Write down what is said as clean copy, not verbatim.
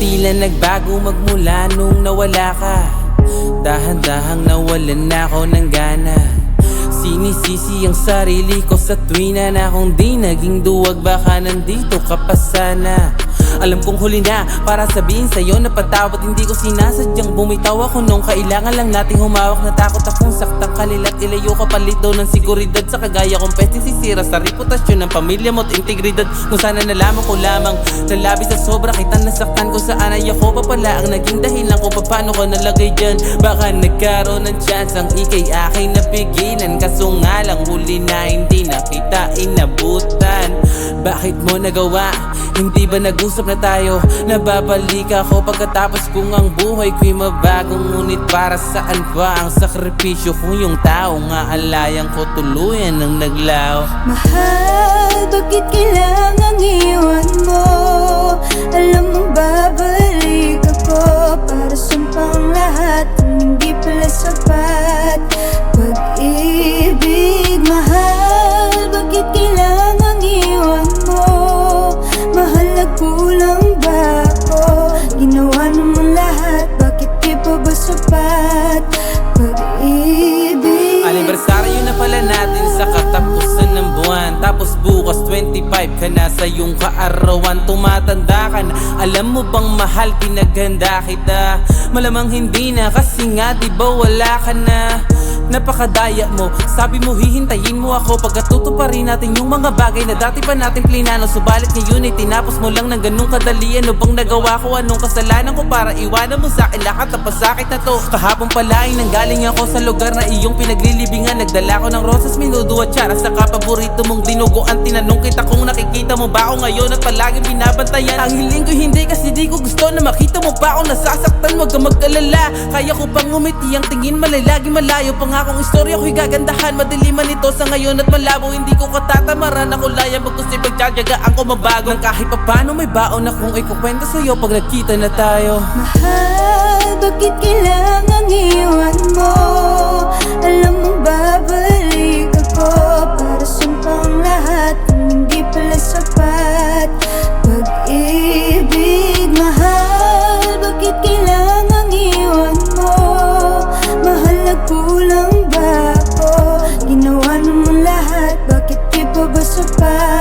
tila nagbago magmula nung nawala ka. Dahan-dahang nawalan na ako ng gana. Sinisisi ang sarili ko sa tuwina na kung di naging duwag, baka nandito ka pa sana. Alam kong huli na para sabihin sa'yo na patawad, hindi ko sinasadyang bumitaw ako nung kailangan lang nating humawak. Natakot akong saktang kalilat, ilayo ka palit daw ng siguridad. Sa kagaya kong pwede sisira sa reputasyon ng pamilya mo at integridad. Kung sana nalaman ko lamang na labis sa sobra kitang nasaktan, kung saan ay ako pa pala ang naging dahilan kung paano ko nalagay dyan. Baka nagkaroon ng chance ang ikay aking napigilan, kaso nga lang huli na hindi na kita inabutan. Bakit mo nagawa? Hindi ba nag-usap na tayo? Nababalik ako pagkatapos kung ang buhay ko'y mabago. Ngunit para saan ba ang sakripisyo kung yung tao nga alayang ko tuluyan ng naglaw? Mahal, bakit kailangan iwan mo? Alam mong babalik ako para sumpang lahat kung hindi pala sapat pag-ibig. Mahal, bakit kailangan iwan mo? Mahal, nagkulang ba ako? Ginawa naman lahat, bakit di pa ba sapat pag-ibig? Anibersaryo na pala natin sa katapusan ng buwan, tapos bukas 25 ka na sa iyong kaarawan. Tumatanda ka na, alam mo bang mahal, pinaganda kita. Malamang hindi na kasi nga diba wala ka na. Napakadaya mo, sabi mo hihintayin mo ako pagkatutuparin natin yung mga bagay na dati pa natin plinano. Subalit ngayon ay tinapos mo lang ng ganung kadali. Ano bang nagawa ko? Anong kasalanan ko para iwanan mo sa'kin lahat ng pasakit na to? Kahapon pala ay nanggaling ako sa lugar na iyong pinaglilibingan. Nagdala ko ng rosas, minudo at tsara sa paborito mong dinuguan. Tinanong kita kung nakikita mo ba ako ngayon at palaging binabantayan. Ang hiling ko hindi kasi di ko gusto na makita mo pa ako nasasaktan. Huwag ka mag-alala, kaya ko pang umiti ang tingin malalagi malayo pang akong istorya ko'y gagandahan. Madiliman ito sa ngayon at malabo, hindi ko katatamaran. Ako layang magkusay pagtsatsagaan ko mabago nang kahit pa paano may baon akong ikukwento sa'yo pag nagkita na tayo. Mahal, bakit kailangan iwan mo? Alam mong babalik ako para sumpang lahat kung hindi pala sapat pag-ibig. Mahal, bakit kailangan iwan mo? Mahal, nagkulang ba ako? Ginawa naman lahat, bakit di pa ba sapat